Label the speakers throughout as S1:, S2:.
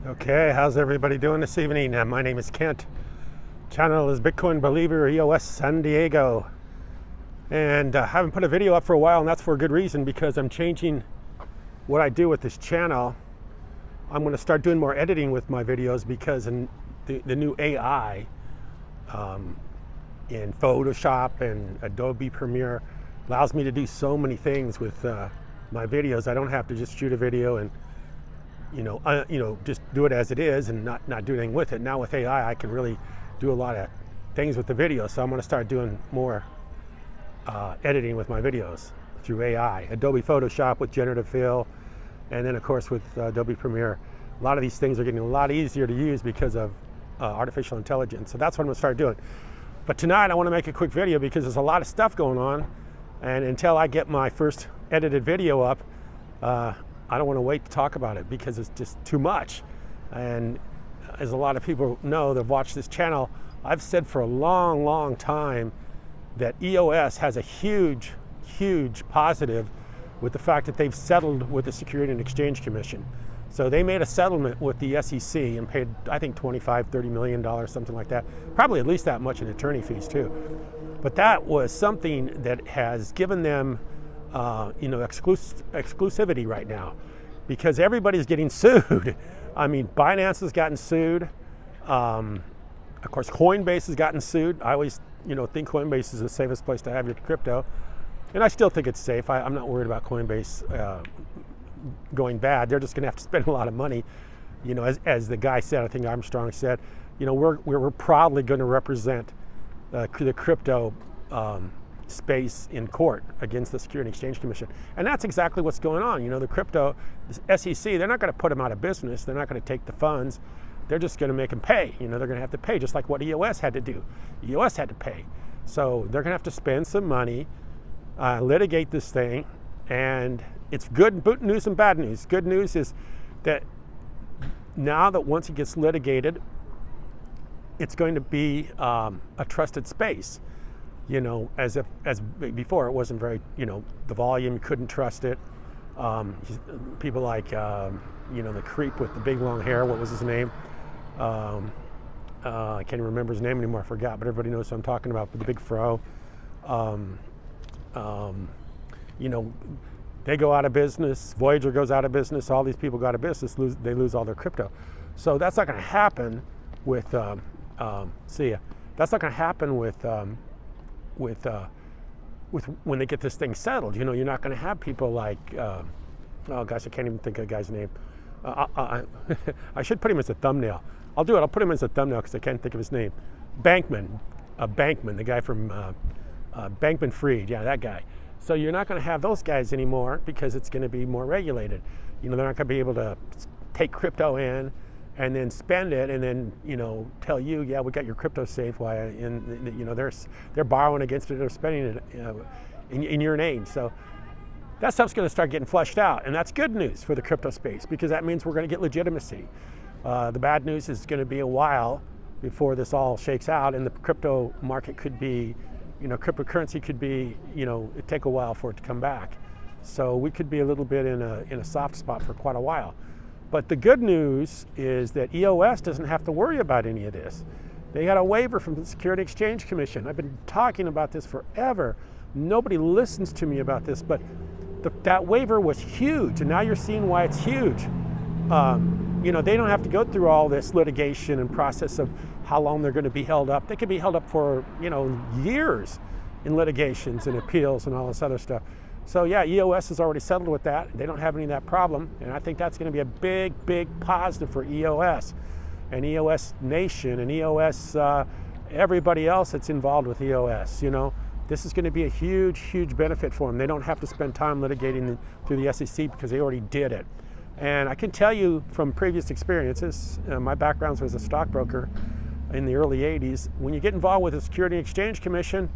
S1: Okay, how's everybody doing this evening? My name is Kent. Channel is Bitcoin Believer EOS San Diego. And I haven't put a video up for a while, and that's for a good reason, because I'm changing what I do with this channel. I'm going to start doing more editing with my videos because the new AI in Photoshop and Adobe Premiere allows me to do so many things with my videos. I don't have to just shoot a video and just do it as it is and not do anything with it. Now with AI, I can really do a lot of things with the video. So I'm going to start doing more editing with my videos through AI. Adobe Photoshop with generative fill, and then of course with Adobe Premiere. A lot of these things are getting a lot easier to use because of artificial intelligence. So that's what I'm going to start doing. But tonight I want to make a quick video because there's a lot of stuff going on, and until I get my first edited video up, I don't want to wait to talk about it because it's just too much. And as a lot of people know that watch this channel, I've said for a long time that EOS has a huge positive with the fact that they've settled with the Securities and Exchange Commission. So they made a settlement with the SEC and paid, I think, $25–30 million, something like that. Probably at least that much in attorney fees too. But that was something that has given them exclusivity right now, because everybody's getting sued. I mean, Binance has gotten sued. Of course, Coinbase has gotten sued. I always, think Coinbase is the safest place to have your crypto, and I still think it's safe. I'm not worried about Coinbase going bad. They're just going to have to spend a lot of money. As the guy said, I think Armstrong said, we're proudly going to represent the crypto space in court against the Securities and Exchange Commission. And that's exactly what's going on. The crypto, the SEC, they're not going to put them out of business. They're not going to take the funds. They're just going to make them pay. They're going to have to pay, just like what EOS had to do. EOS had to pay. So they're going to have to spend some money, litigate this thing, and it's good news and bad news. Good news is that now that once it gets litigated, it's going to be a trusted space. As before, it wasn't very, the volume, you couldn't trust it. People like, the creep with the big long hair, what was his name? I can't even remember his name anymore, I forgot, but everybody knows who I'm talking about, with the big fro. They go out of business, Voyager goes out of business, all these people go out of business, they lose all their crypto. So that's not gonna happen with, that's not gonna happen with when they get this thing settled. You're not going to have people like, oh gosh, I can't even think of the guy's name. I should put him as a thumbnail. I'll do it. I'll put him as a thumbnail because I can't think of his name. Bankman, the guy from Bankman Fried, yeah, that guy. So you're not going to have those guys anymore because it's going to be more regulated. They're not going to be able to take crypto in and then spend it, and then tell you, yeah, we got your crypto safe. Why? And they're borrowing against it or spending it in your name. So that stuff's going to start getting flushed out, and that's good news for the crypto space because that means we're going to get legitimacy. The bad news is going to be a while before this all shakes out, and the crypto market could be, cryptocurrency could be, it take a while for it to come back. So we could be a little bit in a soft spot for quite a while. But the good news is that EOS doesn't have to worry about any of this. They got a waiver from the Securities and Exchange Commission. I've been talking about this forever. Nobody listens to me about this, but that waiver was huge, and now you're seeing why it's huge. They don't have to go through all this litigation and process of how long they're going to be held up. They could be held up for, years in litigations and appeals and all this other stuff. So yeah, EOS has already settled with that. They don't have any of that problem, and I think that's going to be a big positive for EOS and EOS Nation and EOS, everybody else that's involved with EOS. This is going to be a huge benefit for them. They don't have to spend time litigating through the SEC because they already did it. And I can tell you from previous experiences, my background was a stockbroker in the early 80s. When you get involved with the Securities and Exchange Commission,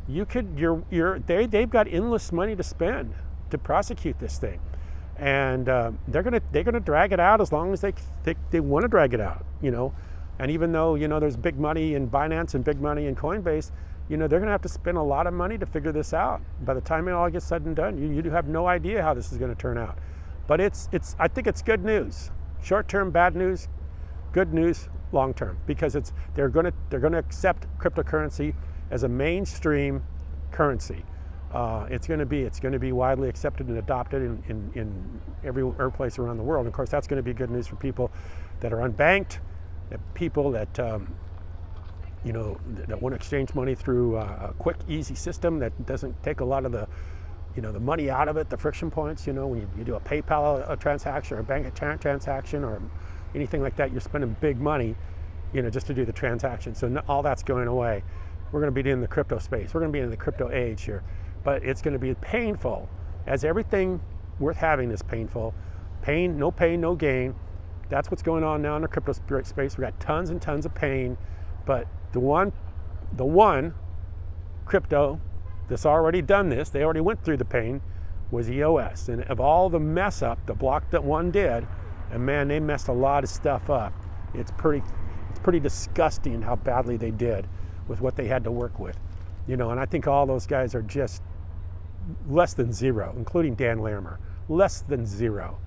S1: they've got endless money to spend to prosecute this thing, and they're gonna drag it out as long as they want to drag it out, And even though there's big money in Binance and big money in Coinbase, they're gonna have to spend a lot of money to figure this out. By the time it all gets said and done, you have no idea how this is going to turn out. But I think it's good news. Short-term, bad news. Good news, long-term, because they're going to accept cryptocurrency as a mainstream currency. It's going to be widely accepted and adopted in every place around the world. And of course, that's going to be good news for people that are unbanked, people that that want to exchange money through a quick, easy system that doesn't take a lot of the the money out of it, the friction points. When you do a PayPal transaction or a bank transaction or anything like that, you're spending big money, just to do the transaction. So all that's going away. We're going to be in the crypto space. We're going to be in the crypto age here, but it's going to be painful, as everything worth having is painful. Pain, no gain. That's what's going on now in the crypto space. We got tons and tons of pain, but the one crypto that's already done this, they already went through the pain, was EOS. And of all the mess up the block that one did, and man, they messed a lot of stuff up. It's pretty disgusting how badly they did with what they had to work with. And I think all those guys are just less than zero, including Dan Larimer. Less than zero.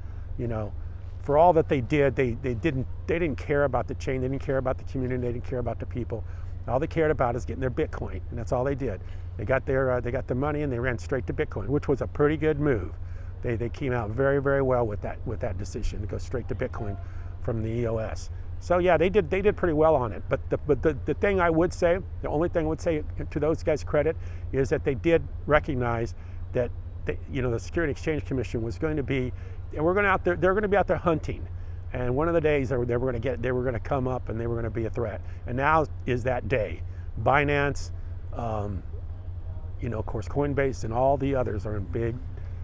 S1: For all that they did, they didn't care about the chain, they didn't care about the community, they didn't care about the people. All they cared about is getting their Bitcoin, and that's all they did. They got the money and they ran straight to Bitcoin, which was a pretty good move. They came out very, very well with that decision to go straight to Bitcoin from the EOS. So yeah, they did pretty well on it. But the thing I would say, the only thing I would say to those guys' credit, is that they did recognize that the Securities Exchange Commission was going to be, and they're going to be out there hunting. And one of the days they were going to come up and they were going to be a threat. And now is that day. Binance, of course, Coinbase and all the others are in big.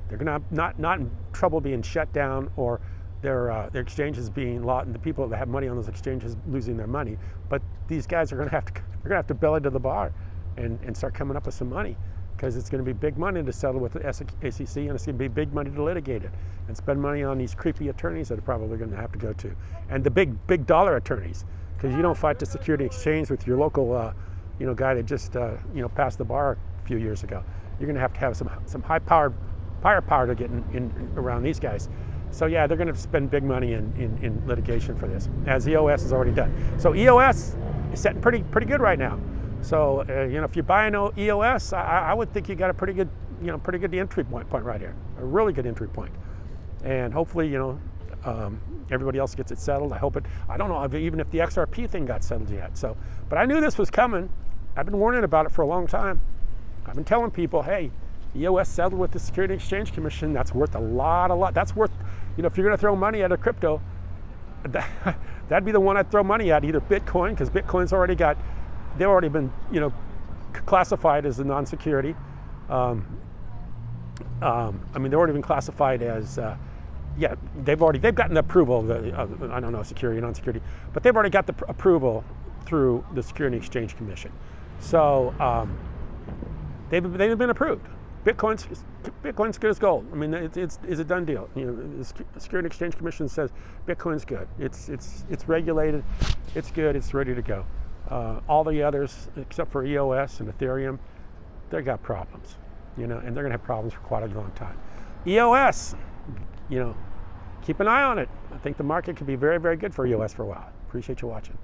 S1: They're going to not in trouble being shut down or their exchanges being lost, and the people that have money on those exchanges losing their money. But these guys are going to have to belly to the bar and start coming up with some money, because it's going to be big money to settle with the SEC, and it's going to be big money to litigate it and spend money on these creepy attorneys that are probably going to have to go to, and the big dollar attorneys, because you don't fight the security exchange with your local guy that just passed the bar a few years ago. You're going to have some firepower to get in around these guys. So yeah, they're going to spend big money in litigation for this, as EOS has already done. So EOS is setting pretty good right now. So if you buy an EOS, I would think you got a pretty good entry point right here, a really good entry point. And hopefully everybody else gets it settled. I hope it. I don't know even if the XRP thing got settled yet. So, but I knew this was coming. I've been warning about it for a long time. I've been telling people, hey, EOS settled with the Securities Exchange Commission. That's worth a lot. That's worth, if you're going to throw money at a crypto, that'd be the one I'd throw money at, either Bitcoin, because Bitcoin's they've already been, classified as a non-security. They've already been classified as, they've gotten the approval of I don't know, security, non-security, but they've already got the approval through the Securities Exchange Commission. So they've been approved. Bitcoin's good as gold. It's a done deal. The Securities Exchange Commission says Bitcoin's good. It's regulated. It's good. It's ready to go. All the others, except for EOS and Ethereum, they got problems. And they're going to have problems for quite a long time. EOS, keep an eye on it. I think the market could be very, very good for EOS for a while. Appreciate you watching.